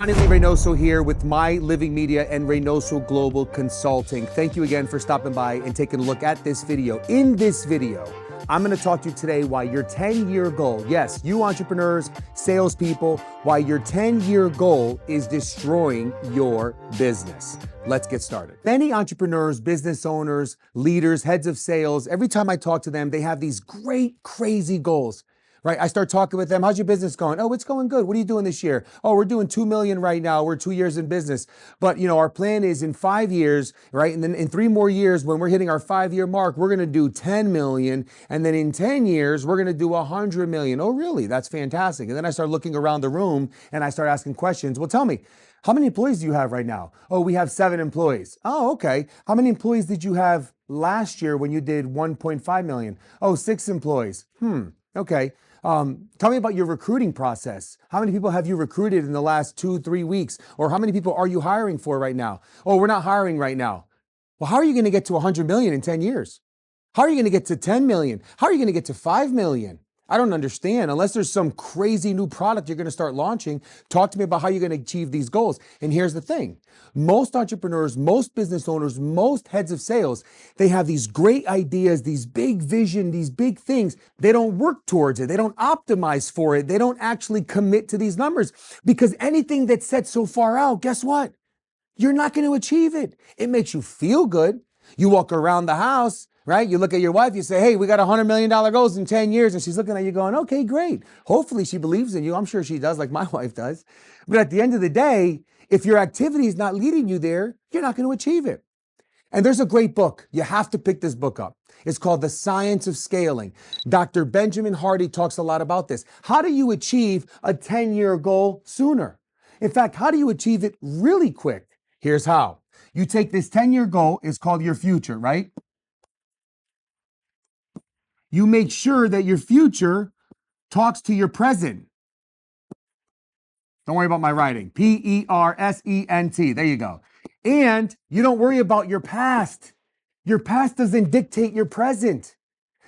Johnny Lee Reynoso here with My Living Media and Reynoso Global Consulting. Thank you again for stopping by and taking a look at this video. In this video, I'm going to talk to you today why your 10-year goal, yes, you entrepreneurs, salespeople, why your 10-year goal is destroying your business. Let's get started. Many entrepreneurs, business owners, leaders, heads of sales, every time I talk to them, they have these great, crazy goals. Right? I start talking with them. How's your business going? Oh, it's going good. What are you doing this year? Oh, we're doing 2 million right now. We're 2 years in business. But our plan is in 5 years, right? And then in 3 more years, when we're hitting our 5-year mark, we're going to do 10 million. And then in 10 years, we're going to do 100 million. Oh, really? That's fantastic. And then I start looking around the room and I start asking questions. Well, tell me, how many employees do you have right now? Oh, we have 7 employees. Oh, okay. How many employees did you have last year when you did 1.5 million? Oh, 6 employees. Okay. Tell me about your recruiting process. How many people have you recruited in the last 2-3 weeks? Or how many people are you hiring for right now? Oh, we're not hiring right now. Well, how are you going to get to 100 million in 10 years? How are you going to get to 10 million? How are you going to get to 5 million? I don't understand. Unless there's some crazy new product you're going to start launching, talk to me about how you're going to achieve these goals. And here's the thing. Most entrepreneurs, most business owners, most heads of sales, they have these great ideas, these big vision, these big things. They don't work towards it. They don't optimize for it. They don't actually commit to these numbers because anything that's set so far out, guess what? You're not going to achieve it. It makes you feel good. You walk around the house, right? You look at your wife, you say, hey, we got $100 million goals in 10 years. And she's looking at you going, okay, great. Hopefully she believes in you. I'm sure she does, like my wife does. But at the end of the day, if your activity is not leading you there, you're not going to achieve it. And there's a great book. You have to pick this book up. It's called The Science of Scaling. Dr. Benjamin Hardy talks a lot about this. How do you achieve a 10-year goal sooner? In fact, how do you achieve it really quick? Here's how. You take this 10-year goal, it's called your future, right? You make sure that your future talks to your present. Don't worry about my writing. Present. There you go. And you don't worry about your past. Your past doesn't dictate your present.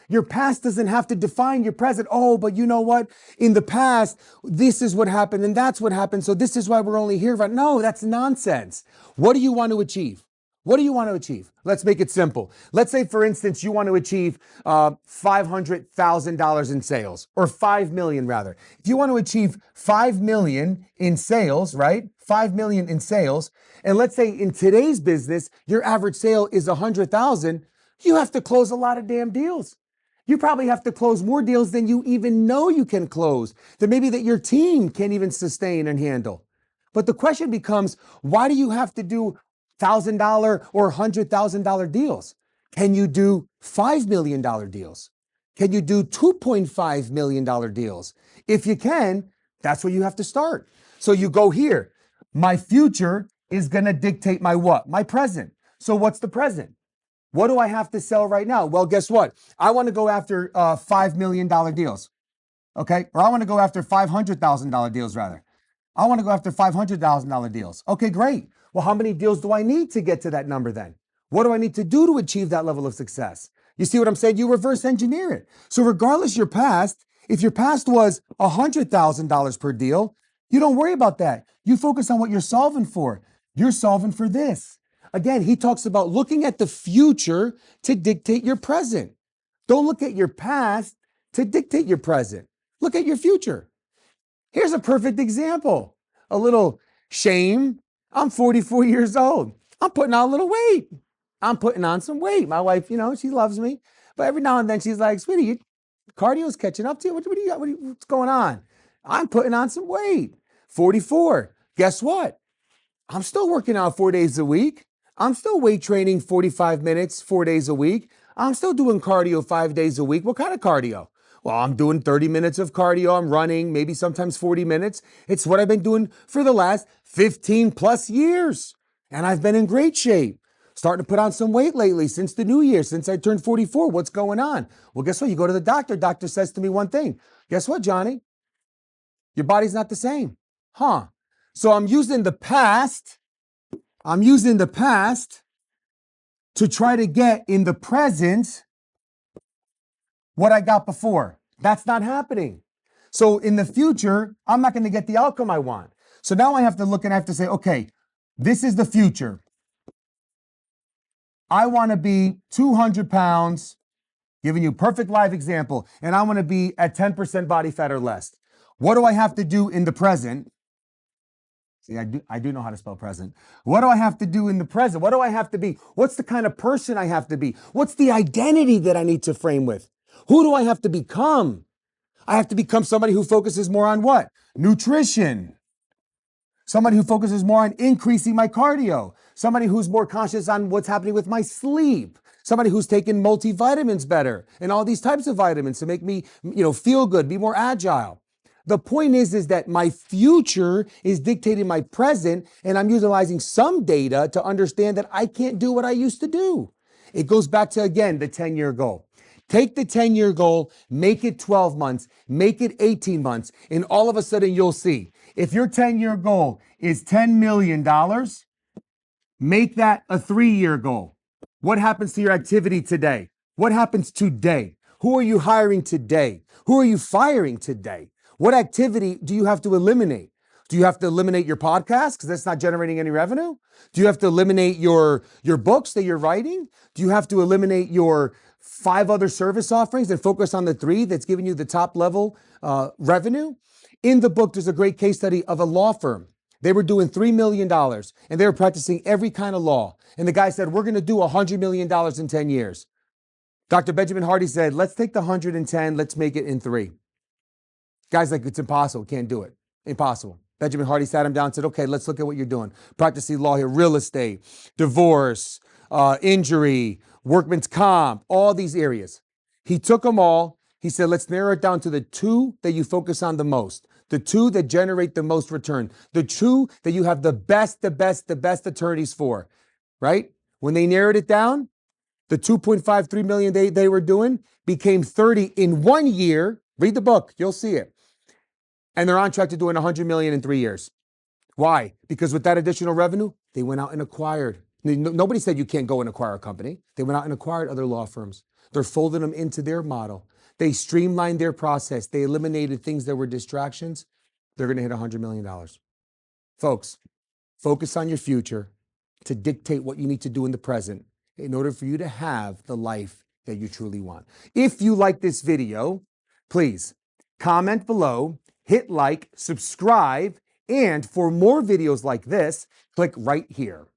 Your past doesn't have to define your present. Oh, but you know what? In the past, this is what happened and that's what happened. So this is why we're only here. No, that's nonsense. What do you want to achieve? What do you want to achieve? Let's make it simple. Let's say, for instance, you want to achieve $500,000 in sales, or 5 million rather. If you want to achieve 5 million in sales, right? 5 million in sales. And let's say in today's business, your average sale is 100,000. You have to close a lot of damn deals. You probably have to close more deals than you even know you can close, that maybe that your team can't even sustain and handle. But the question becomes, why do you have to do $1,000 or $100,000 deals? Can you do $5 million deals? Can you do $2.5 million deals? If you can, that's where you have to start. So you go here. My future is going to dictate my what? My present. So what's the present? What do I have to sell right now? Well, guess what? I want to go after $5 million deals. Okay. Or I want to go after $500,000 deals rather. I want to go after $500,000 deals. Okay, great. Well, how many deals do I need to get to that number then? What do I need to do to achieve that level of success? You see what I'm saying? You reverse engineer it. So regardless your past, if your past was $100,000 per deal, you don't worry about that. You focus on what you're solving for. You're solving for this. Again, he talks about looking at the future to dictate your present. Don't look at your past to dictate your present. Look at your future. Here's a perfect example. A little shame. I'm 44 years old. I'm putting on a little weight. I'm putting on some weight. My wife, she loves me. But every now and then she's like, sweetie, cardio's catching up to you. What do you got? What's going on? I'm putting on some weight. 44. Guess what? I'm still working out 4 days a week. I'm still weight training 45 minutes, 4 days a week. I'm still doing cardio 5 days a week. What kind of cardio? Well, I'm doing 30 minutes of cardio. I'm running, maybe sometimes 40 minutes. It's what I've been doing for the last 15 plus years. And I've been in great shape. Starting to put on some weight lately since the new year, since I turned 44. What's going on? Well, guess what? You go to the doctor. Doctor says to me one thing. Guess what, Johnny? Your body's not the same. Huh? So I'm using the past to try to get in the present what I got before. That's not happening. So in the future, I'm not going to get the outcome I want. So now I have to look and I have to say, okay, this is the future. I want to be 200 pounds, giving you a perfect live example, and I want to be at 10% body fat or less. What do I have to do in the present? See, I do know how to spell present. What do I have to do in the present? What do I have to be? What's the kind of person I have to be? What's the identity that I need to frame with? Who do I have to become? I have to become somebody who focuses more on what? Nutrition. Somebody who focuses more on increasing my cardio. Somebody who's more conscious on what's happening with my sleep. Somebody who's taken multivitamins better and all these types of vitamins to make me, feel good, be more agile. The point is that my future is dictating my present, and I'm utilizing some data to understand that I can't do what I used to do. It goes back to, again, the 10-year goal. Take the 10-year goal, make it 12 months, make it 18 months, and all of a sudden you'll see. If your 10-year goal is $10 million, make that a 3-year goal. What happens to your activity today? What happens today? Who are you hiring today? Who are you firing today? What activity do you have to eliminate? Do you have to eliminate your podcast because that's not generating any revenue? Do you have to eliminate your books that you're writing? Do you have to eliminate your 5 other service offerings and focus on the 3 that's giving you the top level revenue? In the book, there's a great case study of a law firm. They were doing $3 million and they were practicing every kind of law. And the guy said, we're going to do $100 million in 10 years. Dr. Benjamin Hardy said, let's take the 110, let's make it in 3. Guys like, it's impossible, can't do it. Impossible. Benjamin Hardy sat him down and said, okay, let's look at what you're doing. Practicing law here, real estate, divorce, injury, workman's comp, all these areas. He took them all. He said, let's narrow it down to the 2 that you focus on the most, the 2 that generate the most return, the 2 that you have the best attorneys for, right? When they narrowed it down, the 2.53 million they were doing became 30 in 1 year. Read the book, you'll see it. And they're on track to doing 100 million in 3 years. Why? Because with that additional revenue, they went out and acquired. Nobody said you can't go and acquire a company. They went out and acquired other law firms. They're folding them into their model. They streamlined their process. They eliminated things that were distractions. They're going to hit $100 million. Folks, focus on your future to dictate what you need to do in the present in order for you to have the life that you truly want. If you like this video, please comment below, hit like, subscribe, and for more videos like this, click right here.